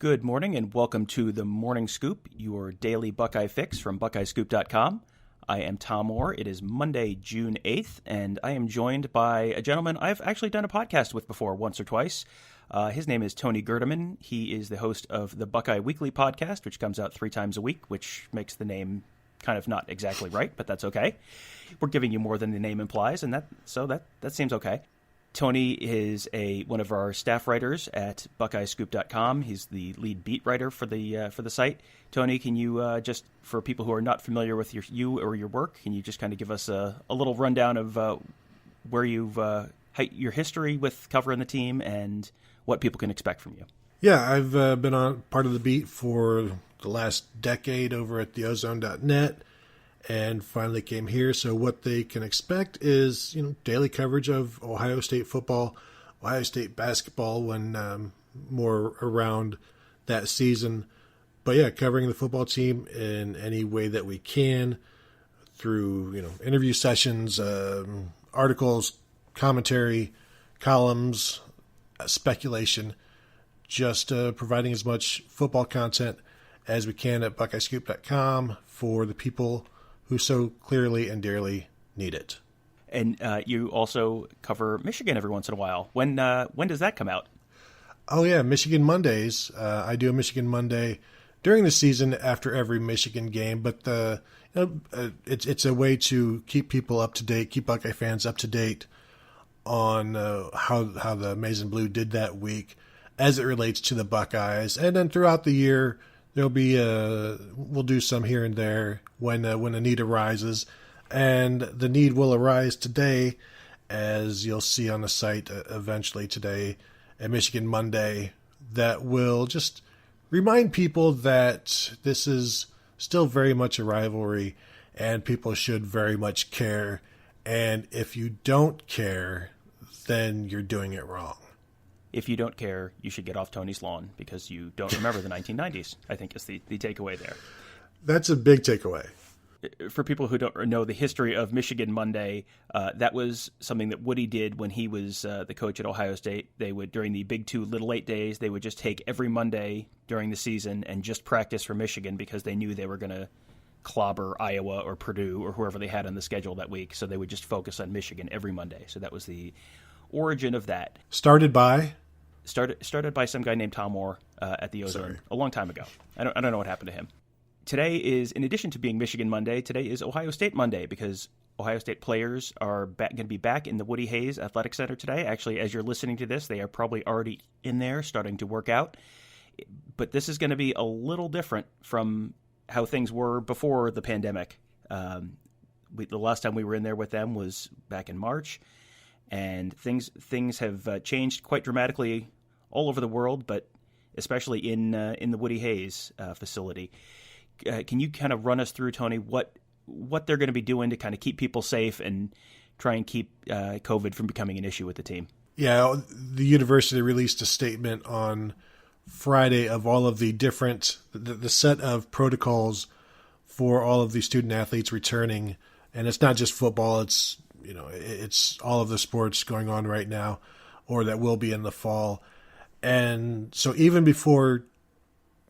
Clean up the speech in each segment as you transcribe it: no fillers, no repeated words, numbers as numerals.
Good morning and welcome to the Morning Scoop, your daily Buckeye fix from BuckeyeScoop.com. I am Tom Orr. It is Monday, June 8th, and I am joined by a gentleman I've actually done a podcast with before, once or twice. His name is Tony Gerdeman. He is the host of the Buckeye Weekly podcast, which comes out 3 times a week, which makes the name kind of not exactly right, but that's okay. We're giving you more than the name implies, and that seems okay. Tony is one of our staff writers at BuckeyeScoop.com. He's the lead beat writer for the site. Tony, can you just, for people who are not familiar with you or your work, can you just kind of give us a little rundown of where you've your history with covering the team and what people can expect from you? Yeah, I've been on part of the beat for the last decade over at theozone.net. And finally came here. So what they can expect is, daily coverage of Ohio State football, Ohio State basketball when more around that season. But yeah, covering the football team in any way that we can through, interview sessions, articles, commentary, columns, speculation, just providing as much football content as we can at BuckeyeScoop.com for the people who so clearly and dearly need it. And you also cover Michigan every once in a while. When does that come out? Oh, yeah, Michigan Mondays. I do a Michigan Monday during the season after every Michigan game, but it's a way to keep people up to date, keep Buckeye fans up to date on how the Maize and Blue did that week as it relates to the Buckeyes. And then throughout the year, there'll be we'll do some here and there when a need arises, and the need will arise today, as you'll see on the site eventually today at Michigan Monday, that will just remind people that this is still very much a rivalry and people should very much care. And if you don't care, then you're doing it wrong. If you don't care, you should get off Tony's lawn because you don't remember the 1990s, I think is the takeaway there. That's a big takeaway. For people who don't know the history of Michigan Monday, that was something that Woody did when he was the coach at Ohio State. They would, during the Big 2 Little 8 days, they would just take every Monday during the season and just practice for Michigan because they knew they were going to clobber Iowa or Purdue or whoever they had on the schedule that week. So they would just focus on Michigan every Monday. So that was the origin of that. Started by some guy named Tom Orr at the Ozone a long time ago. I don't know what happened to him. Today is, in addition to being Michigan Monday, today is Ohio State Monday because Ohio State players are going to be back in the Woody Hayes Athletic Center today. Actually, as you're listening to this, they are probably already in there starting to work out. But this is going to be a little different from how things were before the pandemic. The last time we were in there with them was back in March, and things have changed quite dramatically all over the world, but especially in the Woody Hayes facility. Can you kind of run us through, Tony, what they're going to be doing to kind of keep people safe and try and keep COVID from becoming an issue with the team? Yeah, the university released a statement on Friday of all of the different the set of protocols for all of the student athletes returning, and it's not just football; it's it's all of the sports going on right now, or that will be in the fall. And so even before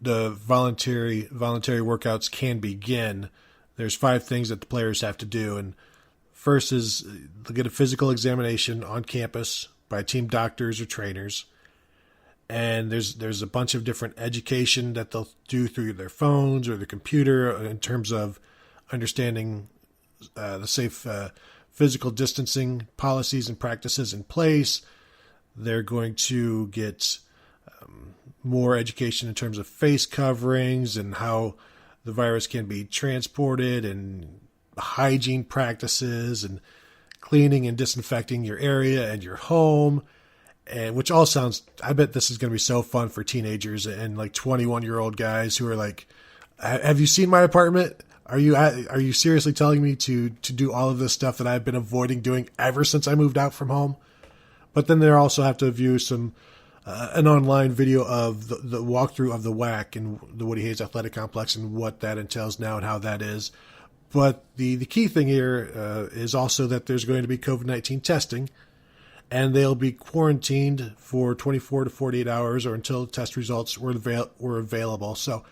the voluntary workouts can begin, there's 5 things that the players have to do. And first is they'll get a physical examination on campus by team doctors or trainers. And there's a bunch of different education that they'll do through their phones or their computer in terms of understanding the safe physical distancing policies and practices in place. They're going to get more education in terms of face coverings and how the virus can be transported, and hygiene practices and cleaning and disinfecting your area and your home, and which all sounds, I bet this is going to be so fun for teenagers and like 21-year-old guys who are like, have you seen my apartment? Are you seriously telling me to do all of this stuff that I've been avoiding doing ever since I moved out from home? But then they also have to view an online video of the walkthrough of the WHAC and the Woody Hayes Athletic Complex and what that entails now and how that is. But the key thing here is also that there's going to be COVID-19 testing, and they'll be quarantined for 24 to 48 hours or until test results were available. So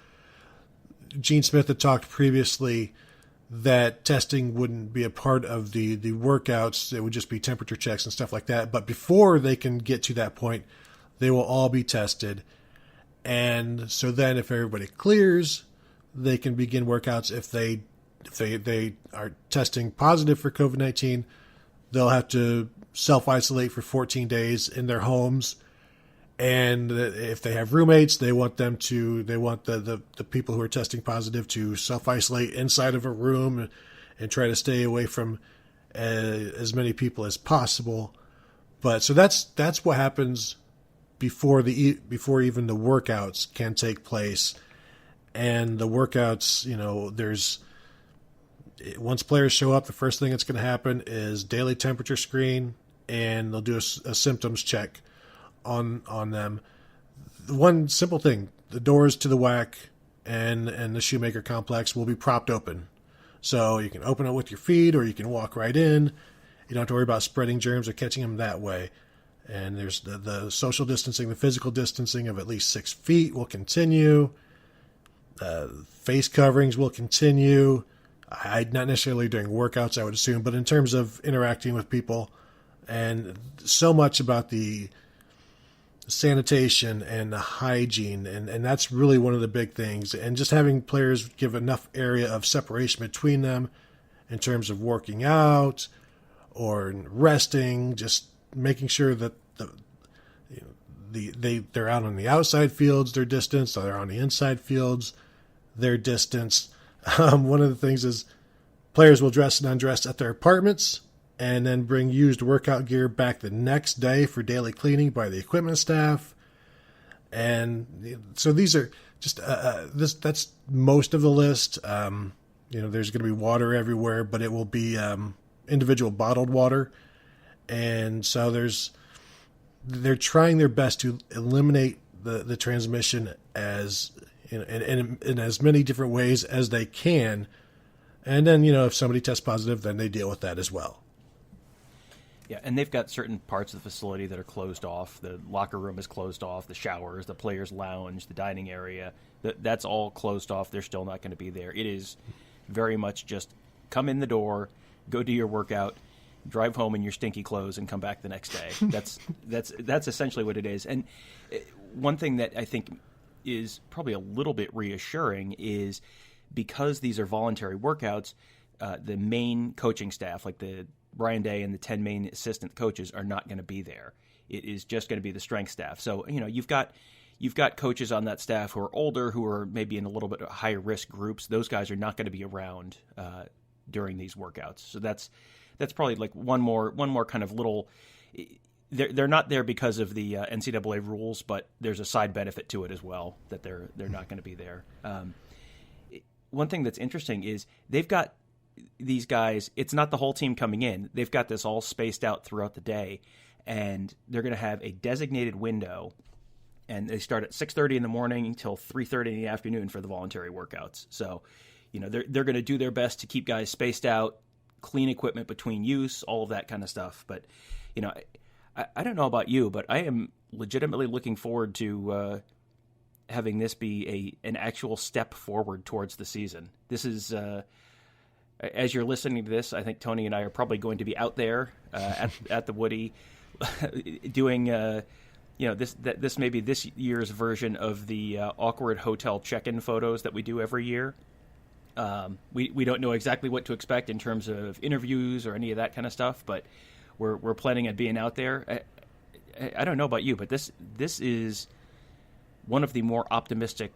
Gene Smith had talked previously that testing wouldn't be a part of the workouts. It would just be temperature checks and stuff like that. But before they can get to that point, they will all be tested. And so then if everybody clears, they can begin workouts. If they are testing positive for COVID-19, they'll have to self-isolate for 14 days in their homes. And if they have roommates, they want the people who are testing positive to self-isolate inside of a room and try to stay away from as many people as possible. But so that's what happens before even the workouts can take place. And the workouts, once players show up, the first thing that's going to happen is daily temperature screen, and they'll do a symptoms check on them. One simple thing: the doors to the WHAC and the Shoemaker complex will be propped open, so you can open it with your feet, or you can walk right in. You don't have to worry about spreading germs or catching them that way. And there's the social distancing, the physical distancing of at least 6 feet will continue. Face coverings will continue. Not necessarily during workouts, I would assume, but in terms of interacting with people, and so much about the sanitation and the hygiene, and that's really one of the big things. And just having players give enough area of separation between them in terms of working out or resting, just making sure that they're out on the outside fields, they're distanced, they're on the inside fields, they're distanced. One of the things is players will dress and undress at their apartments and then bring used workout gear back the next day for daily cleaning by the equipment staff. And so these are just that's most of the list. There's going to be water everywhere, but it will be individual bottled water. And so they're trying their best to eliminate the transmission as in as many different ways as they can. And then, if somebody tests positive, then they deal with that as well. Yeah, and they've got certain parts of the facility that are closed off. The locker room is closed off, the showers, the players' lounge, the dining area. That's all closed off. They're still not going to be there. It is very much just come in the door, go do your workout, drive home in your stinky clothes, and come back the next day. That's essentially what it is. And one thing that I think is probably a little bit reassuring is because these are voluntary workouts, the main coaching staff, like the Brian Day and the 10 main assistant coaches, are not going to be there. It is just going to be the strength staff. So, you've got coaches on that staff who are older, who are maybe in a little bit higher risk groups. Those guys are not going to be around during these workouts. So that's probably like one more kind of little. They're not there because of the NCAA rules, but there's a side benefit to it as well that they're not going to be there. One thing that's interesting is they've got these guys. It's not the whole team coming in. They've got this all spaced out throughout the day, and they're going to have a designated window, and they start at 6:30 in the morning until 3:30 in the afternoon for the voluntary workouts. So, they're going to do their best to keep guys spaced out, clean equipment between use, all of that kind of stuff. But, I don't know about you, but I am legitimately looking forward to having this be an actual step forward towards the season. This is, as you're listening to this, I think Tony and I are probably going to be out there at the Woody doing, this may be this year's version of the awkward hotel check-in photos that we do every year. We don't know exactly what to expect in terms of interviews or any of that kind of stuff, but we're planning on being out there. I don't know about you, but this is one of the more optimistic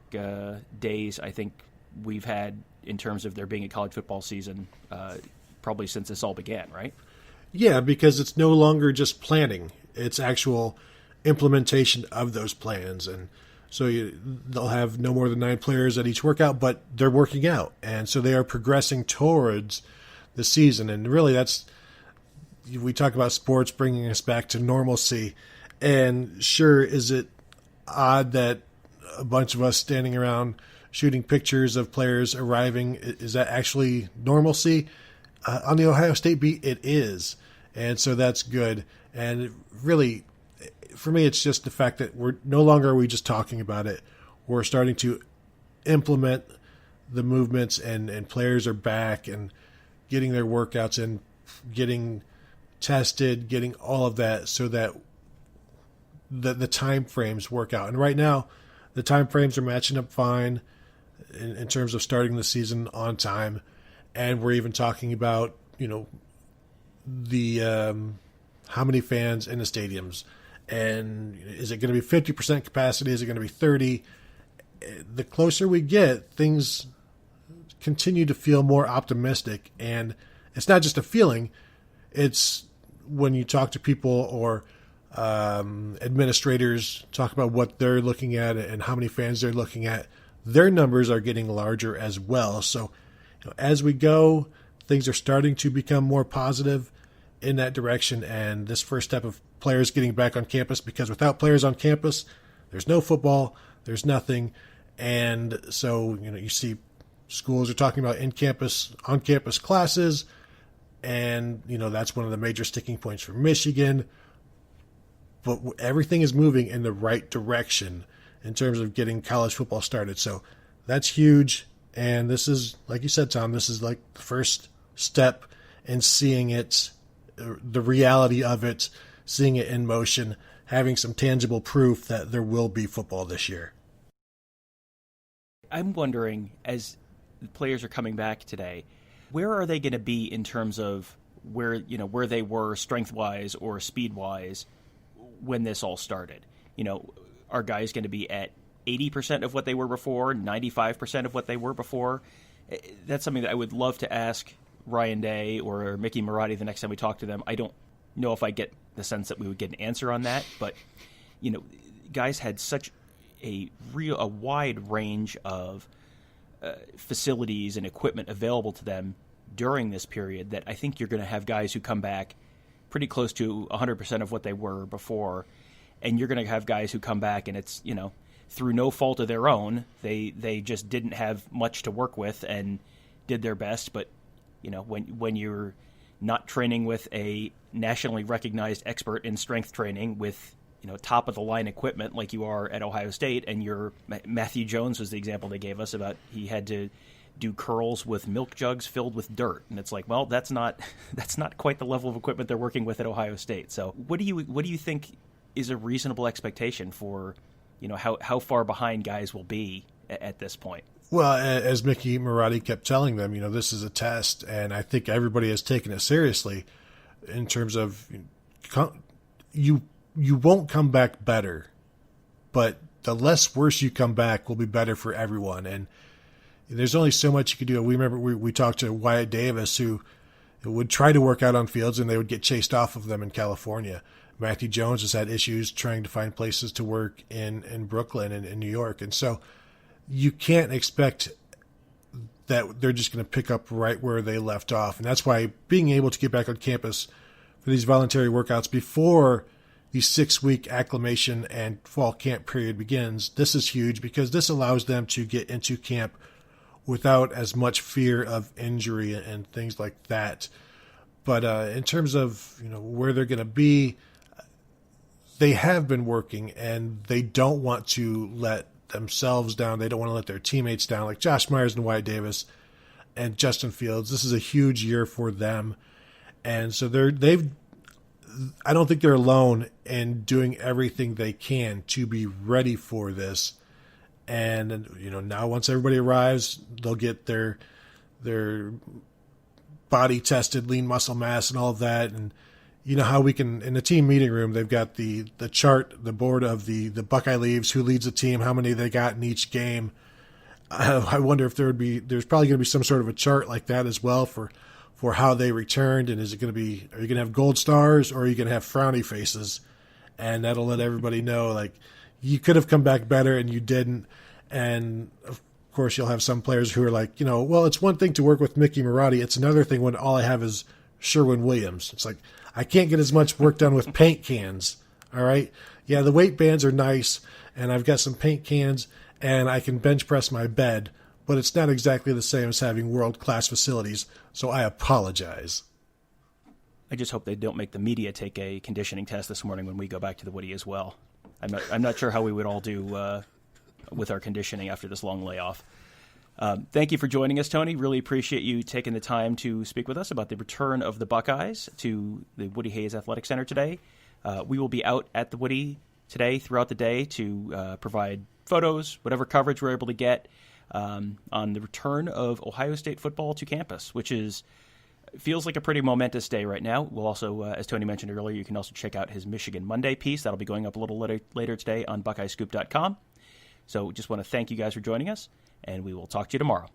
days I think we've had in terms of there being a college football season, probably since this all began, right? Yeah, because it's no longer just planning; it's actual implementation of those plans. And so they'll have no more than 9 players at each workout, but they're working out, and so they are progressing towards the season. And really, we talk about sports bringing us back to normalcy. And sure, is it odd that a bunch of us standing around shooting pictures of players arriving, is that actually normalcy? On the Ohio State beat, it is. And so that's good. And really, for me, it's just the fact that we're no longer are we just talking about it. We're starting to implement the movements, and players are back and getting their workouts in, getting tested, getting all of that so that the time frames work out. And right now, the time frames are matching up fine in terms of starting the season on time. And we're even talking about, the how many fans in the stadiums. And is it going to be 50% capacity? Is it going to be 30? The closer we get, things continue to feel more optimistic. And it's not just a feeling. It's when you talk to people or administrators talk about what they're looking at and how many fans they're looking at, their numbers are getting larger as well. So as we go, things are starting to become more positive in that direction. And this first step of players getting back on campus, because without players on campus, there's no football, there's nothing. And so, you see schools are talking about on-campus classes. And, that's one of the major sticking points for Michigan. But everything is moving in the right direction in terms of getting college football started. So that's huge. And this is, like you said, Tom, this is like the first step in seeing it, the reality of it, seeing it in motion, having some tangible proof that there will be football this year. I'm wondering, as the players are coming back today, where are they going to be in terms of where they were strength-wise or speed-wise when this all started? Are guys going to be at 80% of what they were before, 95% of what they were before? That's something that I would love to ask Ryan Day or Mickey Marotti the next time we talk to them. I don't know if I get the sense that we would get an answer on that, but guys had such a wide range of facilities and equipment available to them during this period that I think you're going to have guys who come back pretty close to 100% of what they were before, and you're going to have guys who come back and it's through no fault of their own, they just didn't have much to work with and did their best. But when you're not training with a nationally recognized expert in strength training with top of the line equipment like you are at Ohio State, and Matthew Jones was the example they gave us about he had to do curls with milk jugs filled with dirt, and it's like, well, that's not quite the level of equipment they're working with at Ohio State. So what do you think is a reasonable expectation for how far behind guys will be at this point? Well, as Mickey Marotti kept telling them, this is a test, and I think everybody has taken it seriously in terms of you won't come back better, but the less worse you come back will be better for everyone. And there's only so much you can do. We remember we talked to Wyatt Davis, who would try to work out on fields and they would get chased off of them in California. Matthew Jones has had issues trying to find places to work in Brooklyn and in New York. And so you can't expect that they're just going to pick up right where they left off. And that's why being able to get back on campus for these voluntary workouts before the 6-week acclimation and fall camp period begins, this is huge because this allows them to get into camp without as much fear of injury and things like that. But in terms of where they're going to be, they have been working and they don't want to let themselves down. They don't want to let their teammates down, like Josh Myers and Wyatt Davis and Justin Fields. This is a huge year for them. And so I don't think they're alone in doing everything they can to be ready for this. And, now once everybody arrives, they'll get their body tested, lean muscle mass and all of that. And how we can, in the team meeting room, they've got the chart, the board of the Buckeye leaves, who leads the team, how many they got in each game. I wonder if there's probably going to be some sort of a chart like that as well for how they returned. And are you going to have gold stars or are you going to have frowny faces? And that'll let everybody know, like, you could have come back better and you didn't. And of course, you'll have some players who are like, well, it's one thing to work with Mickey Marotti. It's another thing when all I have is Sherwin Williams. It's like, I can't get as much work done with paint cans. All right. Yeah. The weight bands are nice and I've got some paint cans and I can bench press my bed, but it's not exactly the same as having world-class facilities. So I apologize. I just hope they don't make the media take a conditioning test this morning when we go back to the Woody as well. I'm not sure how we would all do with our conditioning after this long layoff. Thank you for joining us, Tony. Really appreciate you taking the time to speak with us about the return of the Buckeyes to the Woody Hayes Athletic Center today. We will be out at the Woody today throughout the day to provide photos, whatever coverage we're able to get on the return of Ohio State football to campus, which feels like a pretty momentous day right now. We'll also, as Tony mentioned earlier, you can also check out his Michigan Monday piece. That'll be going up a little later today on BuckeyesScoop.com. So just want to thank you guys for joining us, and we will talk to you tomorrow.